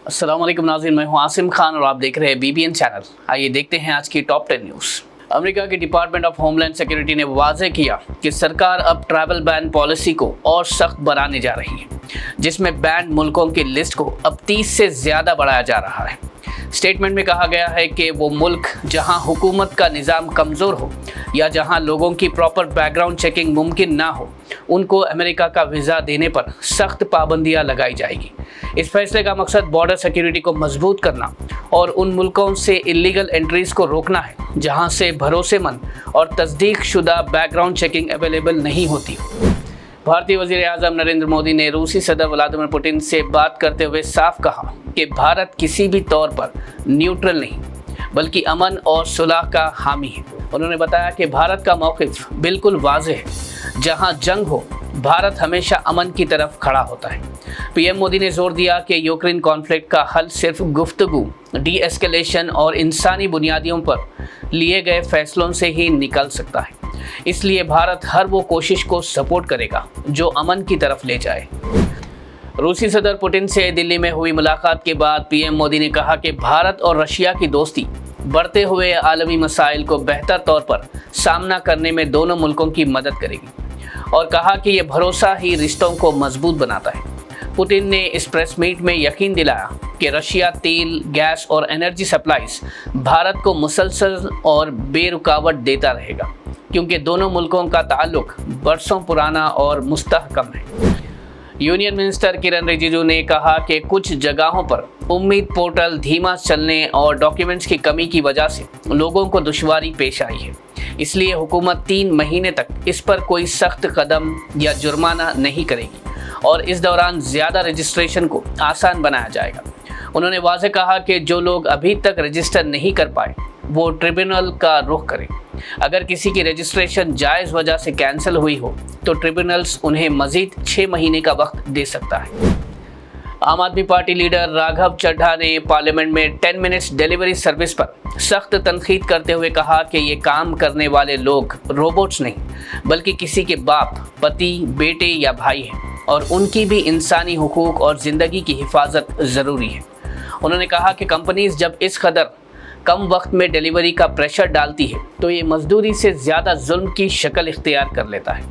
अस्सलाम वालेकुम नाज़रीन, मैं हूं आसिम खान और आप देख रहे हैं BBN चैनल। आइए देखते हैं आज की टॉप 10 न्यूज़। अमेरिका की डिपार्टमेंट ऑफ होमलैंड सिक्योरिटी ने वाज़ेह किया कि सरकार अब ट्रैवल बैन पॉलिसी को और सख्त बनाने जा रही है, जिसमें बैंड मुल्कों की लिस्ट को अब 30 से ज़्यादा बढ़ाया जा रहा है। स्टेटमेंट में कहा गया है कि वो मुल्क जहां हुकूमत का निज़ाम कमज़ोर हो या जहां लोगों की प्रॉपर बैकग्राउंड चेकिंग मुमकिन ना हो, उनको अमेरिका का वीज़ा देने पर सख्त पाबंदियां लगाई जाएगी। इस फैसले का मकसद बॉर्डर सिक्योरिटी को मजबूत करना और उन मुल्कों से इलीगल एंट्रीज को रोकना है जहां से भरोसेमंद और तस्दीक शुदा बैकग्राउंड चेकिंग अवेलेबल नहीं होती। भारतीय वज़ीर आज़म नरेंद्र मोदी ने रूसी सदर व्लादिमीर पुतिन से बात करते हुए साफ कहा कि भारत किसी भी तौर पर न्यूट्रल नहीं बल्कि अमन और सुलह का हामी है। उन्होंने बताया कि भारत का मौक़िफ़ बिल्कुल वाज़ेह है, जहां जंग हो भारत हमेशा अमन की तरफ खड़ा होता है। पीएम मोदी ने जोर दिया कि यूक्रेन कॉन्फ्लिक्ट का हल सिर्फ गुफ्तगू, डी एस्केलेशन और इंसानी बुनियादियों पर लिए गए फैसलों से ही निकल सकता है। इसलिए भारत हर वो कोशिश को सपोर्ट करेगा जो अमन की तरफ ले जाए। रूसी सदर पुतिन से दिल्ली में हुई मुलाकात के बाद पीएम मोदी ने कहा कि भारत और रशिया की दोस्ती बढ़ते हुए आलमी मसाइल को बेहतर तौर पर सामना करने में दोनों मुल्कों की मदद करेगी और कहा कि ये भरोसा ही रिश्तों को मजबूत बनाता है। पुतिन ने इस प्रेस मीट में यकीन दिलाया कि रशिया तेल, गैस और एनर्जी सप्लाईज भारत को मुसलसल और बेरुकावट देता रहेगा, क्योंकि दोनों मुल्कों का ताल्लुक बरसों पुराना और मुस्तहकम है। यूनियन मिनिस्टर किरण रिजिजू ने कहा कि कुछ जगहों पर उम्मीद पोर्टल धीमा चलने और डॉक्यूमेंट्स की कमी की वजह से लोगों को दुश्वारी पेश आई है। इसलिए हुकूमत 3 महीने तक इस पर कोई सख्त कदम या जुर्माना नहीं करेगी और इस दौरान ज़्यादा रजिस्ट्रेशन को आसान बनाया जाएगा। उन्होंने वाज़ेह कहा कि जो लोग अभी तक रजिस्टर नहीं कर पाए वो ट्रिब्यूनल का रुख करें। अगर किसी की रजिस्ट्रेशन जायज़ वजह से कैंसिल हुई हो तो ट्रिब्यूनल्स उन्हें मज़ीद 6 महीने का वक्त दे सकता है। आम आदमी पार्टी लीडर राघव चड्ढा ने पार्लियामेंट में 10 मिनट्स डिलीवरी सर्विस पर सख्त तनकीद करते हुए कहा कि ये काम करने वाले लोग रोबोट्स नहीं बल्कि किसी के बाप, पति, बेटे या भाई हैं और उनकी भी इंसानी हुकूक और ज़िंदगी की हिफाजत ज़रूरी है। उन्होंने कहा कि कंपनीज जब इस कदर कम वक्त में डिलीवरी का प्रेशर डालती है तो ये मजदूरी से ज़्यादा जुल्म की शक्ल इख्तियार कर लेता है।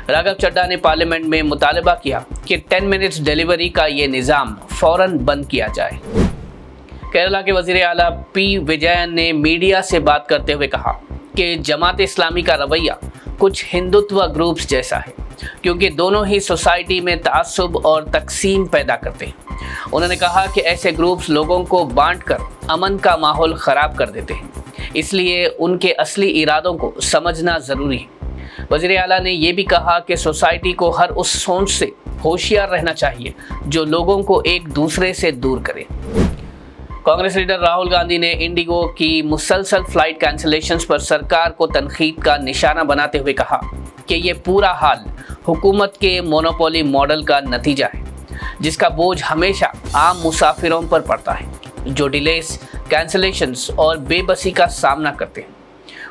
राघव चड्ढा ने पार्लियामेंट में मुतालबा किया कि 10 मिनट्स डिलीवरी का ये निज़ाम फ़ौरन बंद किया जाए। केरला के वज़ीर आला पी विजयन ने मीडिया से बात करते हुए कहा कि जमात इस्लामी का रवैया कुछ हिंदुत्व ग्रुप्स जैसा है, क्योंकि दोनों ही सोसाइटी में तासुब और तकसीम पैदा करते हैं। उन्होंने कहा कि ऐसे ग्रुप्स लोगों को बांटकर अमन का माहौल ख़राब कर देते हैं, इसलिए उनके असली इरादों को समझना ज़रूरी है। वज़ीर आला ने यह भी कहा कि सोसाइटी को हर उस सोच से होशियार रहना चाहिए जो लोगों को एक दूसरे से दूर करे। कांग्रेस लीडर राहुल गांधी ने इंडिगो की मुसलसल फ्लाइट कैंसिलेशंस पर सरकार को तनकीद का निशाना बनाते हुए कहा कि ये पूरा हाल हुकूमत के मोनोपोली मॉडल का नतीजा है, जिसका बोझ हमेशा आम मुसाफिरों पर पड़ता है जो डिलेस, कैंसिलेशंस और बेबसी का सामना करते हैं।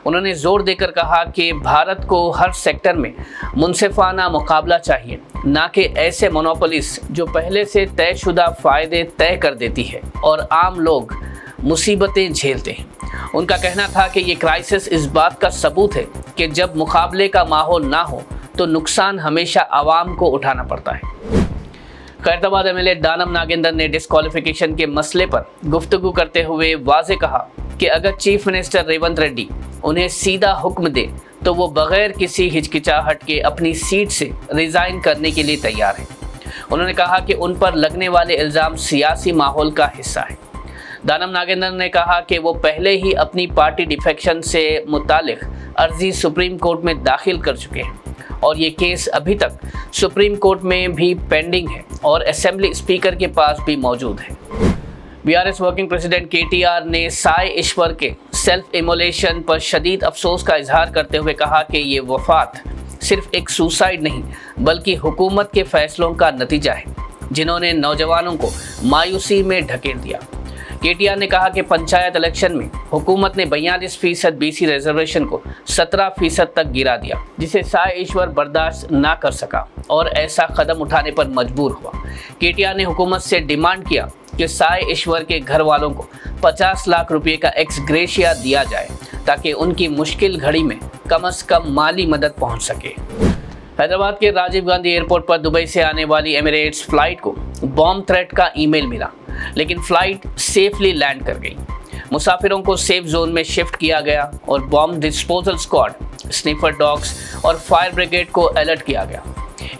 उन्होंने जोर देकर कहा कि भारत को हर सेक्टर में मुनसिफाना मुकाबला चाहिए, ना कि ऐसे मोनोपोलिस जो पहले से तयशुदा फ़ायदे तय कर देती है और आम लोग मुसीबतें झेलते हैं। उनका कहना था कि ये क्राइसिस इस बात का सबूत है कि जब मुकाबले का माहौल ना हो तो नुकसान हमेशा आवाम को उठाना पड़ता है। खैरताबाद एमएलए दानम नागेंद्र ने डिस्क्वालिफिकेशन के मसले पर गुफ्तगू करते हुए वाज़ेह कहा कि अगर चीफ मिनिस्टर रेवंत रेड्डी उन्हें सीधा हुक्म दे तो वो बगैर किसी हिचकिचाहट के अपनी सीट से रिज़ाइन करने के लिए तैयार हैं। उन्होंने कहा कि उन पर लगने वाले इल्ज़ाम सियासी माहौल का हिस्सा है। दानम नागेंद्र ने कहा कि वो पहले ही अपनी पार्टी डिफेक्शन से मुतालिक अर्जी सुप्रीम कोर्ट में दाखिल कर चुके हैं और ये केस अभी तक सुप्रीम कोर्ट में भी पेंडिंग है और असेंबली स्पीकर के पास भी मौजूद है। बीआरएस वर्किंग प्रेसिडेंट केटीआर ने साई ईश्वर के सेल्फ इमोलेशन पर शदीद अफसोस का इजहार करते हुए कहा कि ये वफात सिर्फ एक सुसाइड नहीं बल्कि हुकूमत के फैसलों का नतीजा है, जिन्होंने नौजवानों को मायूसी में ढकेल दिया। केटीआर ने कहा कि पंचायत इलेक्शन में हुकूमत ने 42% बीसी रिजर्वेशन को 17% तक गिरा दिया, जिसे साई ईश्वर बर्दाश्त ना कर सका और ऐसा कदम उठाने पर मजबूर हुआ। केटीआर ने हुकूमत से डिमांड किया कि साय ईश्वर के घर वालों को 50 लाख रुपए का एक्स ग्रेशिया दिया जाए ताकि उनकी मुश्किल घड़ी में कम से कम माली मदद पहुंच सके। हैदराबाद के राजीव गांधी एयरपोर्ट पर दुबई से आने वाली एमिरेट्स फ्लाइट को बॉम्ब थ्रेट का ईमेल मिला, लेकिन फ्लाइट सेफली लैंड कर गई। मुसाफिरों को सेफ जोन में शिफ्ट किया गया और bomb disposal squad, sniffer dogs और फायर ब्रिगेड को अलर्ट किया गया।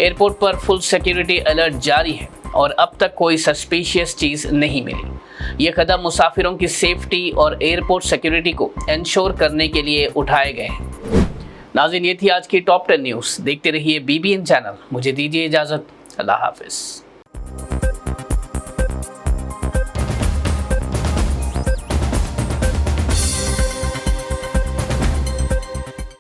एयरपोर्ट पर फुल सिक्योरिटी अलर्ट जारी है और अब तक कोई सस्पिशियस चीज़ नहीं मिली। ये कदम मुसाफिरों की सेफ्टी और एयरपोर्ट सिक्योरिटी को इंश्योर करने के लिए उठाए गए हैं। नाज़रीन, ये थी आज की टॉप 10 न्यूज़। देखते रहिए BBN चैनल। मुझे दीजिए इजाज़त। अल्लाह हाफिज़।